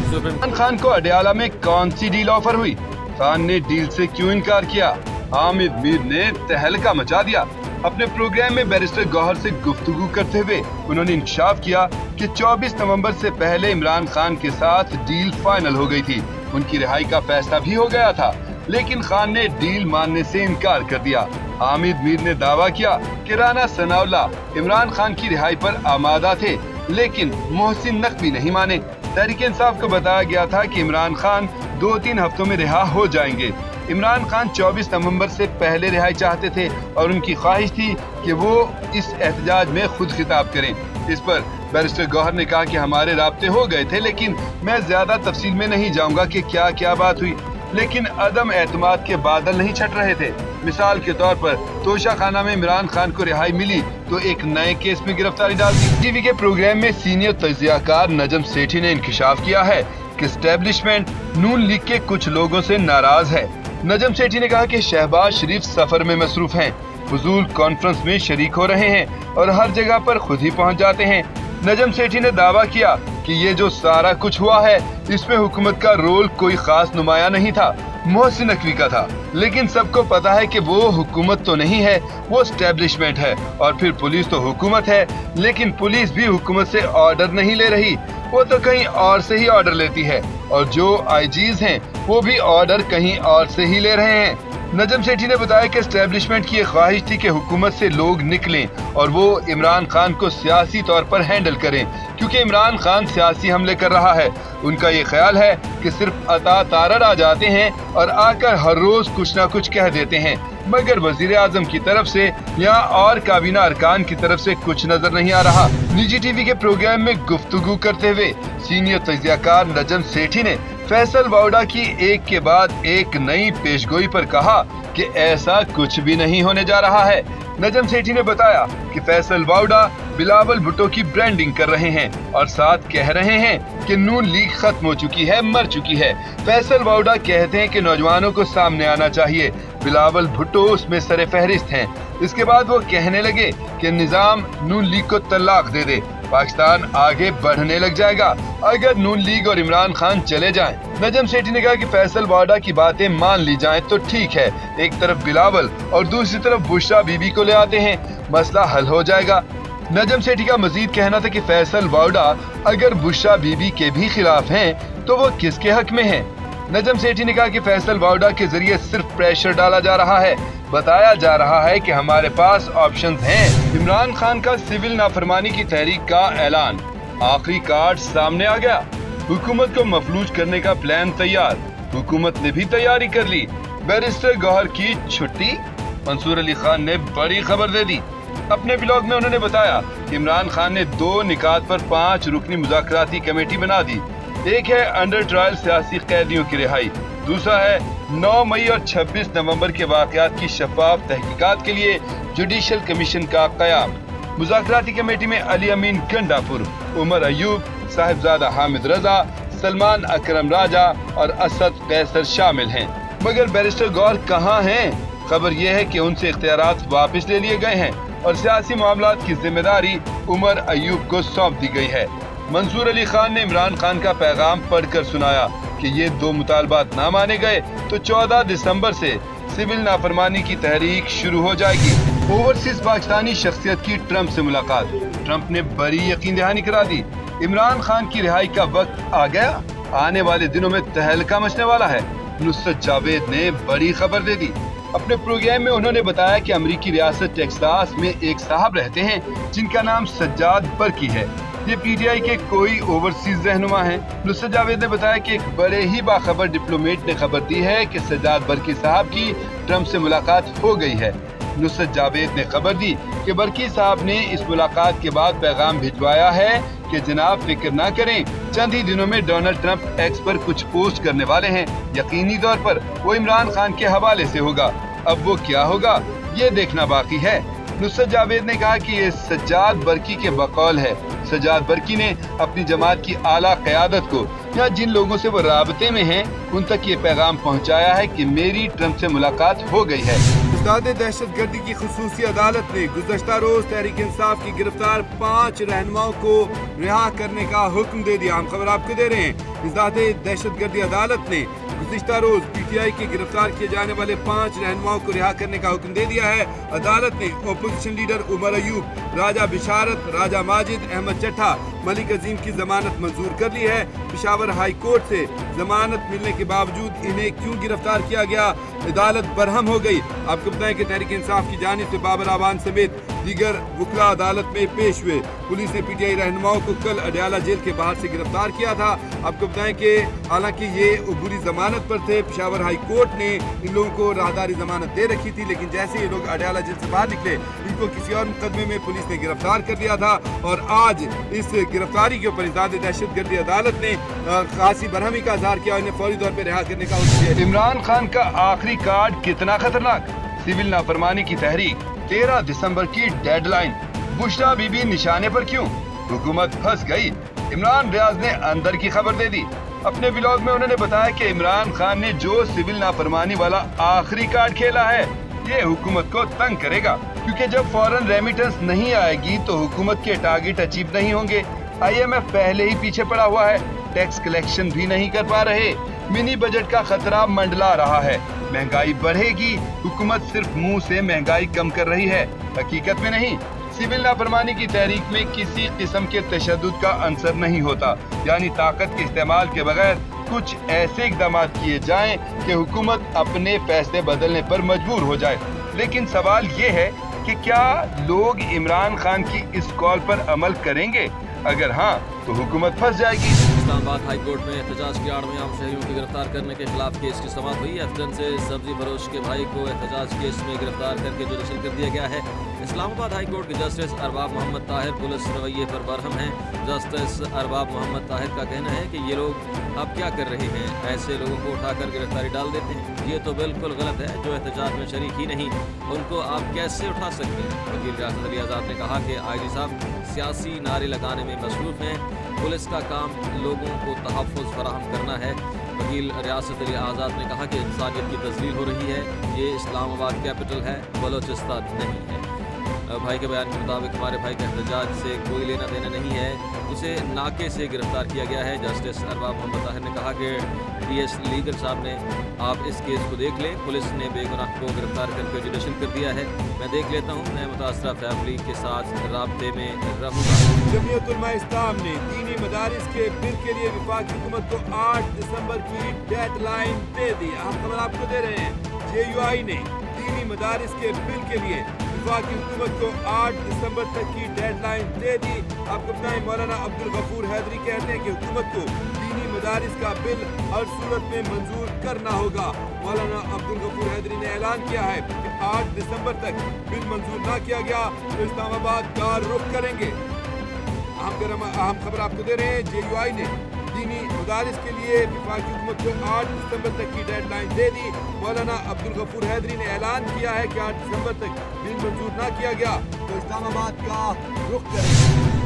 इमरान खान को अडयाला में कौन सी डील ऑफर हुई? खान ने डील से क्यों इनकार किया? हामिद मीर ने तहलका मचा दिया। अपने प्रोग्राम में बैरिस्टर गौहर से गुफ्तगू करते हुए उन्होंने इंकशाफ किया कि 24 नवंबर से पहले इमरान खान के साथ डील फाइनल हो गई थी। उनकी रिहाई का फैसला भी हो गया था, लेकिन खान ने डील मानने से इनकार कर दिया। हामिद मीर ने दावा किया कि राना सनाउल्लाह इमरान खान की रिहाई पर आमादा थे, लेकिन मोहसिन नकवी नहीं माने। तहरीक इंसाफ को बताया गया था कि इमरान खान 2-3 हफ्तों में रिहा हो जाएंगे। इमरान खान 24 नवंबर से पहले रिहाई चाहते थे और उनकी ख्वाहिश थी कि वो इस एहतजाज में खुद खिताब करें। इस पर बैरिस्टर गौहर ने कहा कि हमारे राब्ते हो गए थे, लेकिन मैं ज्यादा तफसील में नहीं जाऊंगा कि क्या क्या बात हुई, लेकिन अदम एतमाद के बादल नहीं छट रहे थे। मिसाल के तौर पर तोशा खाना में इमरान खान को रिहाई मिली तो एक नए केस में गिरफ्तारी डाल दी। टीवी के प्रोग्राम में सीनियर तजियाकार नजम सेठी ने इंकशाफ किया है कि एस्टेब्लिशमेंट नून लीग के कुछ लोगों से नाराज है। नजम सेठी ने कहा कि शहबाज शरीफ सफर में मसरूफ हैं, फजूल कॉन्फ्रेंस में शरीक हो रहे हैं और हर जगह पर खुद ही पहुंच जाते हैं। नजम सेठी ने दावा किया कि ये जो सारा कुछ हुआ है इसमें हुकूमत का रोल कोई खास नुमाया नहीं था, मोहसिन नकवी का था। लेकिन सबको पता है कि वो हुकूमत तो नहीं है, वो एस्टेब्लिशमेंट है। और फिर पुलिस तो हुकूमत है, लेकिन पुलिस भी हुकूमत से ऑर्डर नहीं ले रही, वो तो कहीं और से ही ऑर्डर लेती है। और जो आईजीज हैं वो भी ऑर्डर कहीं और से ही ले रहे हैं। नजम सेठी ने बताया कि एस्टेब्लिशमेंट की ख्वाहिश थी कि हुकूमत से लोग निकलें और वो इमरान खान को सियासी तौर पर हैंडल करें, क्योंकि इमरान खान सियासी हमले कर रहा है। उनका ये ख्याल है कि सिर्फ अता तारड़ आ जाते हैं और आकर हर रोज कुछ न कुछ कह देते हैं, मगर वजीर आजम की तरफ से या और काबीना अरकान की तरफ से कुछ नजर नहीं आ रहा। निजी टीवी के प्रोग्राम में गुफ्तगू करते हुए सीनियर तजियाकार नजम सेठी ने फैसल वाउडा की एक के बाद एक नई पेशगोई पर कहा कि ऐसा कुछ भी नहीं होने जा रहा है। नजम सेठी ने बताया कि फैसल वाउडा बिलावल भुट्टो की ब्रांडिंग कर रहे हैं और साथ कह रहे हैं कि नून लीग खत्म हो चुकी है, मर चुकी है। फैसल वाउडा कहते हैं कि नौजवानों को सामने आना चाहिए, बिलावल भुट्टो उसमें सरे फहरिस्त हैं। इसके बाद वो कहने लगे कि निजाम नून लीग को तलाक दे दे, पाकिस्तान आगे बढ़ने लग जाएगा अगर नून लीग और इमरान खान चले जाएं। नजम सेठी ने कहा कि फैसल वाडा की बातें मान ली जाएं तो ठीक है, एक तरफ बिलावल और दूसरी तरफ बुशरा बीबी को ले आते हैं, मसला हल हो जाएगा। नजम सेठी का मजीद कहना था कि फैसल वाडा अगर बुशरा बीबी के भी खिलाफ हैं तो वो किसके हक में हैं? नजम सेठी ने कहा कि फैसल वाडा के जरिए सिर्फ प्रेशर डाला जा रहा है, बताया जा रहा है कि हमारे पास ऑप्शंस हैं। इमरान खान का सिविल नाफरमानी की तहरीक का ऐलान, आखिरी कार्ड सामने आ गया। हुकूमत को मफलूज करने का प्लान तैयार, हुकूमत ने भी तैयारी कर ली। बैरिस्टर गौहर की छुट्टी, मंसूर अली खान ने बड़ी खबर दे दी। अपने ब्लॉग में उन्होंने बताया कि इमरान खान ने 2 निकात पर 5 रुकनी मुज़ाकराती कमेटी बना दी। एक है अंडर ट्रायल सियासी कैदियों की रिहाई, दूसरा है 9 मई और 26 नवंबर के वाक़यात की शफाफ तहकीकात के लिए जुडिशल कमीशन का क़याम। मुज़ाकराती कमेटी में अली अमीन गंडापुर, उमर अयूब, साहिबजादा हामिद रजा, सलमान अकरम राजा और असद कैसर शामिल हैं। मगर बैरिस्टर गौहर कहाँ हैं? खबर यह है कि उनसे इख्तियारात वापस ले लिए गए हैं और सियासी मामलात की जिम्मेदारी उमर अयूब को सौंप दी गई है। मंसूर अली खान ने इमरान खान का पैगाम पढ़कर सुनाया कि ये 2 मुतालबात ना माने गए तो 14 दिसंबर से सिविल नाफरमानी की तहरीक शुरू हो जाएगी। ओवरसीज पाकिस्तानी शख्सियत की ट्रंप से मुलाकात, ट्रंप ने बड़ी यकीन दहानी करा दी। इमरान खान की रिहाई का वक्त आ गया, आने वाले दिनों में तहलका मचने वाला है। नुसरत जावेद ने बड़ी खबर दे दी। अपने प्रोग्राम में उन्होंने बताया कि अमेरिकी रियासत टेक्सास में एक साहब रहते हैं जिनका नाम सज्जाद बरकी है। ये पीटीआई के कोई ओवरसीज रहनुमा हैं। नुसरत जावेद ने बताया कि एक बड़े ही बाखबर डिप्लोमेट ने खबर दी है कि सज्जाद बरकी साहब की ट्रंप से मुलाकात हो गई है। नुसरत जावेद ने खबर दी कि बरकी साहब ने इस मुलाकात के बाद पैगाम भिजवाया है कि जनाब फिक्र ना करें, चंद ही दिनों में डोनाल्ड ट्रंप एक्स पर कुछ पोस्ट करने वाले हैं, यकीनी तौर पर वो इमरान खान के हवाले से होगा। अब वो क्या होगा ये देखना बाकी है। नुसरत जावेद ने कहा कि ये सज्जाद बरकी के बकौल है। सज्जाद बरकी ने अपनी जमात की आला क़यादत को या जिन लोगों से वो राबते में हैं उन तक ये पैगाम पहुंचाया है कि मेरी ट्रंप से मुलाकात हो गई है। इमदाद दहशत गर्दी की खसूसी अदालत ने गुज़श्ता रोज तहरीक इंसाफ की गिरफ्तार 5 रहनुमाओं को रिहा करने का हुक्म दे दिया। हम खबर आपको दे रहे हैं, इमदाद दहशत गर्दी अदालत ने गुज़श्ता रोज PTI के गिरफ्तार किए जाने वाले 5 रहनुमाओं को रिहा करने का हुक्म दे दिया है। अदालत ने अपोजिशन लीडर उमर अयूब, राजा बिशारत, राजा माजिद, अहमद चट्ठा, मलिक अजीम की जमानत मंजूर कर ली है। पेशावर हाई कोर्ट से जमानत मिलने के बावजूद इन्हें क्यों गिरफ्तार किया गया, अदालत बरहम हो गई। आपको बताएं कि तहरीक इंसाफ की जानिब से बाबर आवान समेत दीगर वकला अदालत में पेश हुए। पुलिस ने PTI रहनुमाओं को कल अडयाला जेल के बाहर से गिरफ्तार किया था। आपको बताएं कि हालांकि ये अबूरी जमानत पर थे, पेशावर हाई कोर्ट ने इन लोगों को राहदारी जमानत दे रखी थी, लेकिन जैसे ये लोग अडयाला जेल से बाहर निकले इनको किसी और मुकदमे में पुलिस ने गिरफ्तार कर लिया था। और आज इस गिरफ्तारी के ऊपर इमदाद दहशत गर्दी अदालत ने खासी बरहमी का इजहार किया, इन्हें फौरी तौर पर रिहा करने का हुक्म दिया। इमरान खान का आखिरी कार्ड कितना खतरनाक, सिविल नाफरमानी की तहरीक, 13 दिसंबर की डेडलाइन, बुशरा बीबी निशाने पर क्यों, हुकूमत फंस गई। इमरान रियाज ने अंदर की खबर दे दी। अपने ब्लॉग में उन्होंने बताया कि इमरान खान ने जो सिविल नाफरमानी वाला आखिरी कार्ड खेला है ये हुकूमत को तंग करेगा, क्योंकि जब फॉरेन रेमिटेंस नहीं आएगी तो हुकूमत के टारगेट अचीव नहीं होंगे। IMF पहले ही पीछे पड़ा हुआ है, टैक्स कलेक्शन भी नहीं कर पा रहे, मिनी बजट का खतरा मंडला रहा है, महंगाई बढ़ेगी, हुकूमत सिर्फ मुंह से महंगाई कम कर रही है, हकीकत में नहीं। सिविल नाफरमानी की तहरीक में किसी किस्म के तशद्दुद का अंसर नहीं होता, यानी ताकत के इस्तेमाल के बगैर कुछ ऐसे इकदाम किए जाएं कि हुकूमत अपने फैसले बदलने पर मजबूर हो जाए। लेकिन सवाल ये है कि क्या लोग इमरान खान की इस कॉल पर अमल करेंगे? अगर हाँ तो हुकूमत फंस जाएगी। इस्लामाबाद हाई कोर्ट में एहतजाज की आड़ में आम शहरियों की गिरफ्तार करने के खिलाफ केस की समाअत हुई। एफजन से सब्जी फरोश के भाई को एहतजाज केस में गिरफ्तार करके जुडिशल कर दिया गया है। इस्लामाबाद हाई कोर्ट के जस्टिस अरबाब मोहम्मद ताहिर पुलिस रवैये पर बरहम हैं। जस्टिस अरबाब मोहम्मद ताहिर का कहना है कि ये लोग अब क्या कर रहे हैं, ऐसे लोगों को उठाकर गिरफ्तारी डाल देते हैं, ये तो बिल्कुल गलत है। जो एहतजाज में शरीक ही नहीं उनको आप कैसे उठा सकते हैं। वकील रियासत अली आज़ाद ने कहा कि IG साहब सियासी नारे लगाने में मसरूफ हैं, पुलिस का काम लोगों को तहफ़्फ़ुज़ फराहम करना है। वकील रियासत अली आज़ाद ने कहा कि इंसानियत की तज़लील हो रही है, ये इस्लामाबाद कैपिटल है, बलोचिस्तान नहीं है। भाई के बयान के मुताबिक हमारे भाई के एहतजाज से कोई लेना देना नहीं है, उसे नाके से गिरफ्तार किया गया है। जस्टिस अरबाब मोहम्मद ताहिर ने कहा कि DS लीगर साहब ने आप इस केस को देख लें, पुलिस ने बेगुनाह को गिरफ्तार करके जुडिशल कर दिया है। मैं देख लेता हूँ, मैं मुतासरा फैमिली के साथ राब्ते में रहूँगा। जमीयत उलमा इस्लाम ने दीनी मदारिस के बिल के लिए वफाकी हुकूमत को 8 दिसंबर की डेडलाइन दे दी। हम खबर आपको दे रहे हैं, JUI ने दीनी मदारिस के बिल के लिए वफाकी हुकूमत को 8 दिसंबर तक की डेडलाइन दे दी। आपको बताएं, मौलाना अब्दुल गफूर हैदरी कहते हैं कि हुकूमत को दीनी मदारिस का बिल हर सूरत में मंजूर करना होगा। मौलाना अब्दुल गफूर हैदरी ने ऐलान किया है कि 8 दिसंबर तक बिल मंजूर ना किया गया तो इस्लामाबाद का रुख करेंगे। हम खबर आपको दे रहे हैं, JUI ने दीनी मदारिस के लिए वफाकी हुकूमत को 8 दिसंबर तक की डेडलाइन दे दी। मौलाना अब्दुल गफूर हैदरी ने ऐलान किया है कि 8 दिसंबर तक बिल मंजूर ना किया गया तो इस्लामाबाद का रुख करेंगे।